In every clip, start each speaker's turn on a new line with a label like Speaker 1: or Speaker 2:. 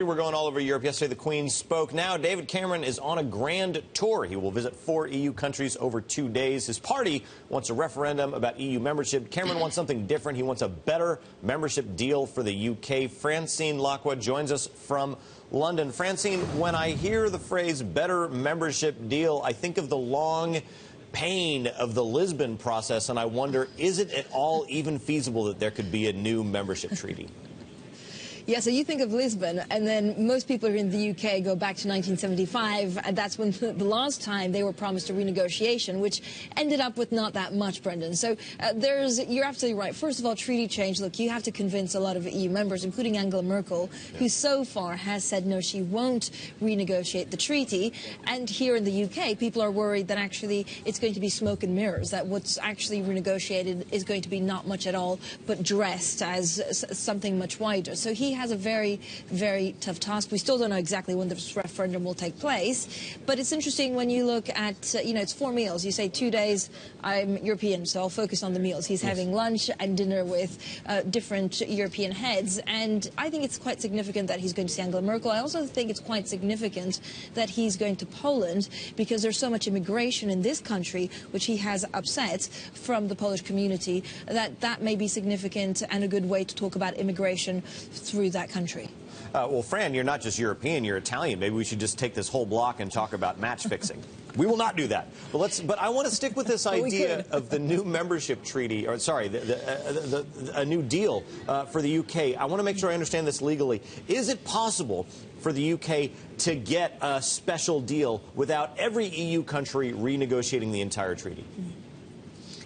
Speaker 1: We're going all over Europe. Yesterday, the Queen spoke. Now, David Cameron is on a grand tour. He will visit 4 EU countries over 2 days. His party wants a referendum about EU membership. Cameron wants something different. He wants a better membership deal for the UK. Francine Lacqua joins us from London. Francine, when I hear the phrase better membership deal, I think of the long pain of the Lisbon process, and I wonder, is it at all even feasible that there could be a new membership treaty?
Speaker 2: Yeah, so you think of Lisbon, and then most people here in the UK go back to 1975, and that's when the last time they were promised a renegotiation, which ended up with not that much, Brendan. So you're absolutely right. First of all, treaty change. Look, you have to convince a lot of EU members, including Angela Merkel, who so far has said no, she won't renegotiate the treaty. And here in the UK, people are worried that actually it's going to be smoke and mirrors, that what's actually renegotiated is going to be not much at all, but dressed as something much wider. So he has a very, very tough task. We still don't know exactly when this referendum will take place, but it's interesting when you look at, it's 4 meals. You say 2 days, I'm European, so I'll focus on the meals. He's having lunch and dinner with different European heads, and I think it's quite significant that he's going to see Angela Merkel. I also think it's quite significant that he's going to Poland, because there's so much immigration in this country, which he has upset from the Polish community, that may be significant and a good way to talk about immigration through that country.
Speaker 1: Well, Fran, you're not just European, you're Italian. Maybe we should just take this whole block and talk about match fixing. We will not do that. But I want to stick with this idea of the new membership treaty, or sorry, a new deal for the UK. I want to make sure I understand this legally. Is it possible for the UK to get a special deal without every EU country renegotiating the entire treaty?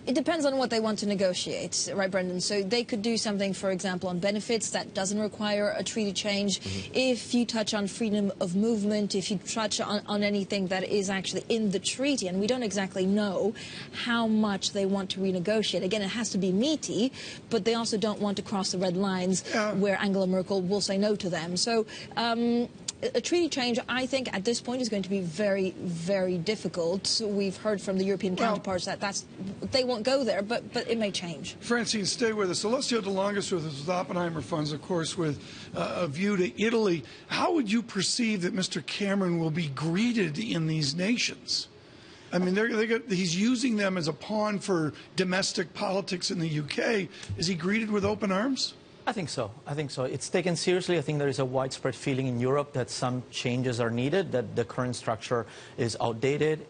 Speaker 2: It depends on what they want to negotiate, right, Brendan? So they could do something, for example, on benefits that doesn't require a treaty change. If you touch on freedom of movement, if you touch on anything that is actually in the treaty, and we don't exactly know how much they want to renegotiate. Again, it has to be meaty, but they also don't want to cross the red lines where Angela Merkel will say no to them. So a treaty change, I think, at this point is going to be very, very difficult. We've heard from the European counterparts that they won't go there, but it may change.
Speaker 3: Francine, stay with us. Alessio DeLongis with us with Oppenheimer Funds, of course, with a view to Italy. How would you perceive that Mr. Cameron will be greeted in these nations? I mean, he's using them as a pawn for domestic politics in the UK. Is he greeted with open arms?
Speaker 4: I think so. I think so. It's taken seriously. I think there is a widespread feeling in Europe that some changes are needed, that the current structure is outdated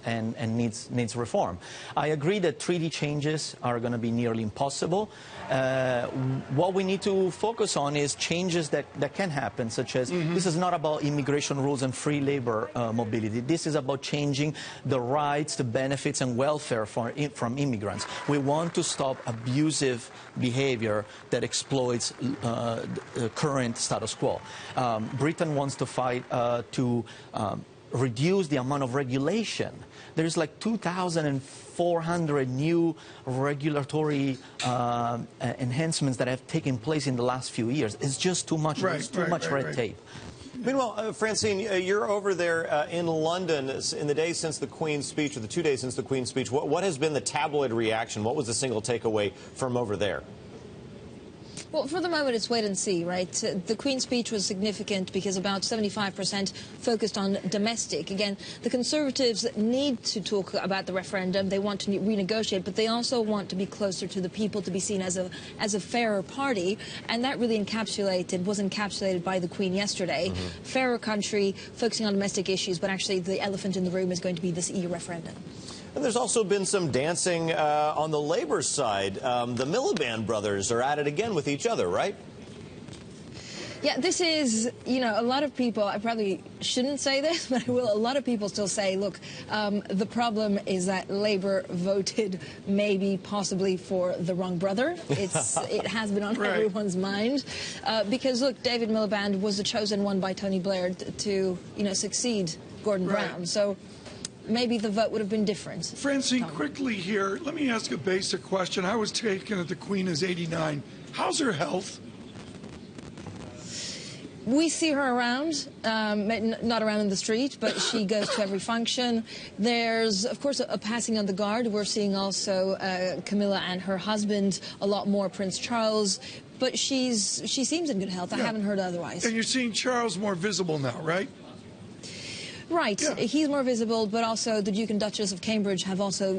Speaker 4: and needs reform. I agree that treaty changes are going to be nearly impossible. What we need to focus on is changes that can happen, such as this is not about immigration rules and free labor mobility. This is about changing the rights, the benefits and welfare from immigrants. We want to stop abusive behavior that exploits the current status quo. Britain wants to fight to reduce the amount of regulation. There's like 2,400 new regulatory enhancements that have taken place in the last few years. It's just too much. There's too much red tape.
Speaker 1: Meanwhile, Francine, you're over there in London in the days since the Queen's speech, or the 2 days since the Queen's speech. What has been the tabloid reaction? What was the single takeaway from over there?
Speaker 2: Well, for the moment, it's wait and see, right? The Queen's speech was significant because about 75% focused on domestic. Again, the Conservatives need to talk about the referendum. They want to renegotiate, but they also want to be closer to the people, to be seen as a fairer party. And that really was encapsulated by the Queen yesterday. Fairer country, focusing on domestic issues, but actually the elephant in the room is going to be this EU referendum.
Speaker 1: And there's also been some dancing on the Labour side. The Miliband brothers are at it again with each other, right?
Speaker 2: Yeah, this is, a lot of people, I probably shouldn't say this, but I will. A lot of people still say, look, the problem is that Labour voted possibly for the wrong brother. It has been on everyone's mind. Because, look, David Miliband was the chosen one by Tony Blair to, succeed Gordon Brown. So maybe the vote would have been different.
Speaker 3: Francine, quickly here, let me ask a basic question. I was taken that the Queen is 89. How's her health?
Speaker 2: We see her around, not around in the street, but she goes to every function. There's, of course, a passing on the guard. We're seeing also Camilla and her husband, a lot more Prince Charles. but she seems in good health. I haven't heard otherwise.
Speaker 3: And you're seeing Charles more visible now, right?
Speaker 2: Right, he's more visible, but also the Duke and Duchess of Cambridge have also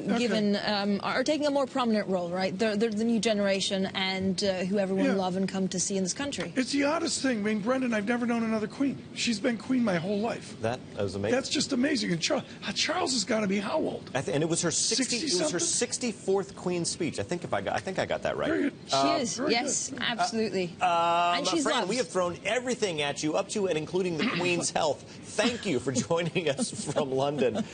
Speaker 2: are taking a more prominent role, right? They're the new generation and who everyone love and come to see in this country.
Speaker 3: It's the oddest thing. I mean, Brendan, I've never known another queen. She's been queen my whole life.
Speaker 1: That was amazing.
Speaker 3: That's just amazing. And Charles has got to be how old?
Speaker 1: And it was her 64th Queen's speech. I think I got that right.
Speaker 3: Very good.
Speaker 2: She is, yes, absolutely. And she's
Speaker 1: Fran,
Speaker 2: loved.
Speaker 1: we have thrown everything at you, up to and including the Queen's health. Thank you for joining us from London.